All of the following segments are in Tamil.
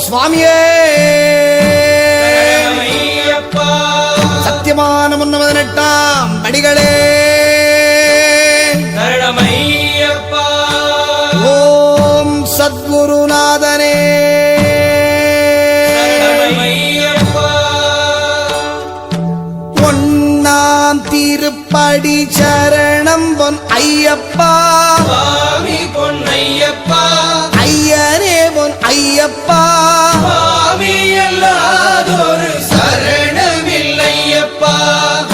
சுவாமியே சத்தியமான 18 படிகளே ஓம் சத்குருநாதனே ஒன்னாம் திருப்படி சரணம் பொன் ஐயப்பா சுவாமி பொன்னையப்பா ஐயனே பொன் ஐயப்பா சுவாமி எல்லாதொரு சரணமில்லையப்பா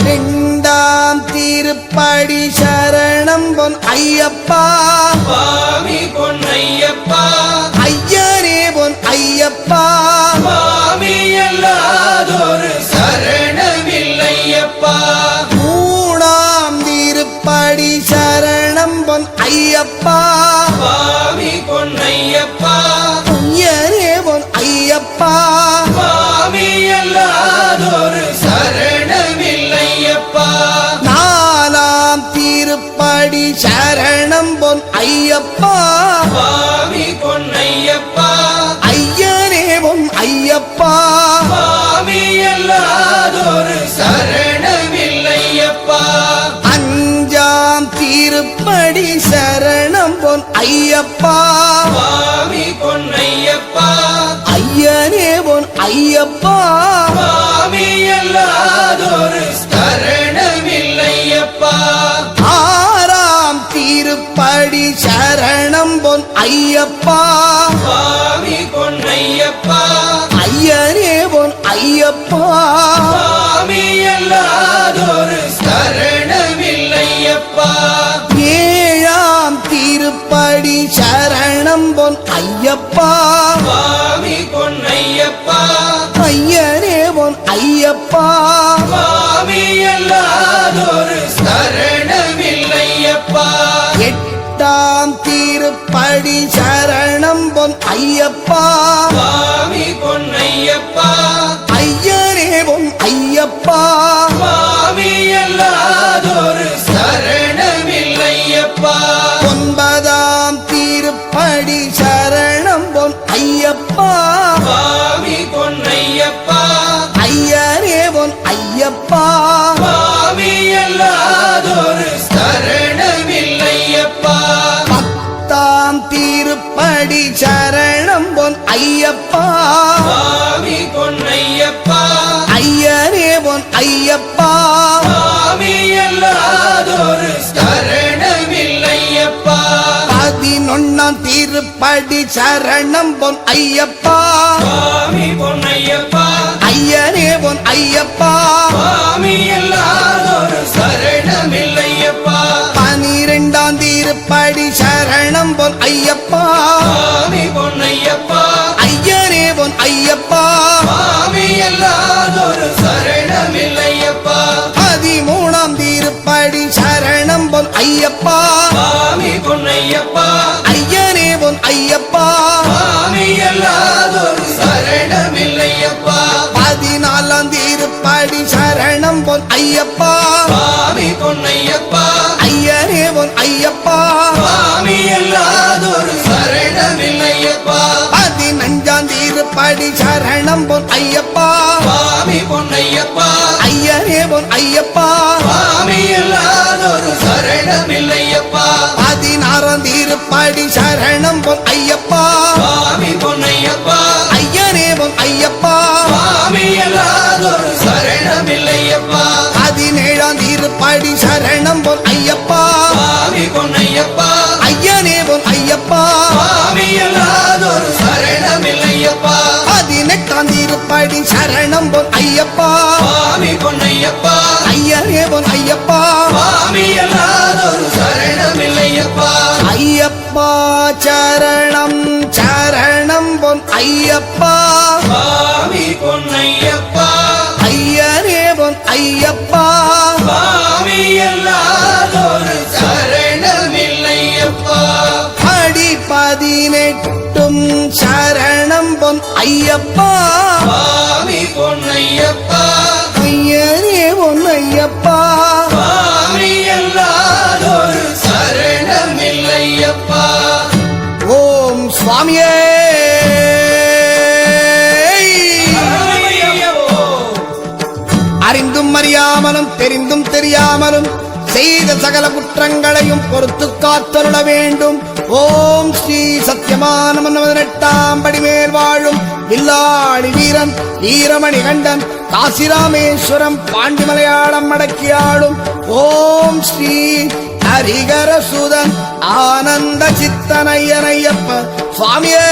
இரண்டாம் திருப்படி சரணம் பொன் ஐயப்பா சுவாமி பொன்னையப்பா ஐயனே பொன் ஐயப்பா சுவாமி எல்லாதொரு சரணமில்லையப்பா மூணாம் திருப்படி சரணம் பொன் ஐயப்பா சுவாமி பொன்னையப்பா ஐயனே பொன் ஐயப்பா சுவாமி எல்லாதொரு சரணமில்லையப்பா நாலாம் திருப்படி சரணம் பொன் ஐயப்பா சுவாமி பொன்னையப்பா ஐயனே பொன் ஐயப்பா சுவாமி எல்லாதொரு சரணமில்லையப்பா அஞ்சாம் திருப்படி சரணம் பொன் ஐயப்பா சுவாமி பொன்னையப்பா ஐயனே பொன் ஐயப்பா சுவாமி எல்லாதொரு சரணமில்லையப்பா ஆறாம் திருப்படி சரணம் பொன் ஐயப்பா சுவாமி பொன்னையப்பா ஐயனே பொன் ஐயப்பா சுவாமி எல்லாதொரு சரணமில்லையப்பா ஏழாம் திருப்படி சரணம் பொன் ஐயப்பா சுவாமி பொன்னையப்பா ஐயனே பொன் ஐயப்பா சுவாமி எல்லாதொரு சரணமில்லையப்பா எட்டாம் திருப்படி சரணம் பொன் ஐயப்பா சுவாமி பொன்னையப்பா ஐயனே பொன் ஐயப்பா சுவாமி எல்லாதொரு சரணமில்லையப்பா ஒன்பதாம் திருப்படி சரணம் பொன் ஐயப்பா சுவாமி பொன்னையப்பா ஐயனே பொன் ஐயப்பா சுவாமி எல்லாதொரு சரணமில்லையப்பா பத்தாம் திருப்படி சரணம் பொன் ஐயப்பா சுவாமி பொன்னையப்பா ஐயனே பொன் ஐயப்பா சுவாமி எல்லாதொரு சரணமில்லையப்பா 11ஆம் திருப்படி சரணம் பொன் ஐயப்பா சுவாமி பொன்னையப்பா ஐயனே பொன் ஐயப்பா சுவாமி எல்லாதொரு சரணமில்லையப்பா 12ஆம் திருப்படி சரணம் பொன் ஐயப்பா சுவாமி பொன்னையப்பா ஐயனே பொன் ஐயப்பா சுவாமி எல்லாதொரு சரணமில்லையப்பா 13ஆம் திருப்படி சரணம் பொன் ஐயப்பா சுவாமி பொன்னையப்பா ஐயனே பொன் ஐயப்பா சுவாமி எல்லாதொரு சரணமில்லையப்பா 14ஆம் திருப்படி சரணம் பொன் ஐயப்பா சுவாமி பொன்னையப்பா ஐயனே பொன் ஐயப்பா சுவாமி எல்லாதொரு சரணமில்லையப்பா 15ஆம் திருப்படி சரணம் பொன் ஐயப்பா சுவாமி பொன்னையப்பா ஐயனே பொன் ஐயப்பா சுவாமி எல்லாதொரு சரணமில்லையப்பா 16ஆம் திருப்படி சரணம் பொன் ஐயப்பா சுவாமி பொன்னையப்பா ஐயனே பொன் ஐயப்பா சுவாமி எல்லாதொரு சரணமில்லையப்பா 17ஆம் திருப்படி சரணம் பொன் ஐயப்பா சுவாமி பொன்னையப்பா ஐயனே பொன் ஐயப்பா சுவாமி எல்லாதொரு சரணமில்லையப்பா 18ஆம் திருப்படி சரணம் பொன் ஐயப்பா சுவாமி பொன்னையப்பா ஐயனே பொன் ஐயப்பா சுவாமி எல்லாதொரு சரணமில்லையப்பா ஐயப்பா சரணம் சரணம் பொன் ஐயப்பா சுவாமி பொன்னையப்பா ஐயனே பொன் ஐயப்பா சுவாமி எல்லாதொரு சரணமில்லையப்பா அடி 18ம் சரணம் பொன் ஐயப்பா சுவாமி பொன்னையப்பா ஐயனே பொன் ஐயப்பா சுவாமி எல்லாதொரு சரணமில்லையப்பா ஓம் சுவாமியே அறிந்தும் அறியாமலும் தெரிந்தும் தெரியாமலும் செய்த சகல குற்றங்களையும் பொறுத்து காத்தருள வேண்டும். ஓம் ஸ்ரீ சத்யமான 18ஆம் படி மேல் வாழும் வில்லாளி வீரன் வீரமணி கண்டன் காசிராமேஸ்வரம் பாண்டி மலையாளம் அடக்கியாளும் ஓம் ஸ்ரீ ஹரிகரசுதன் ஆனந்த சித்தனையனையப்ப சுவாமியே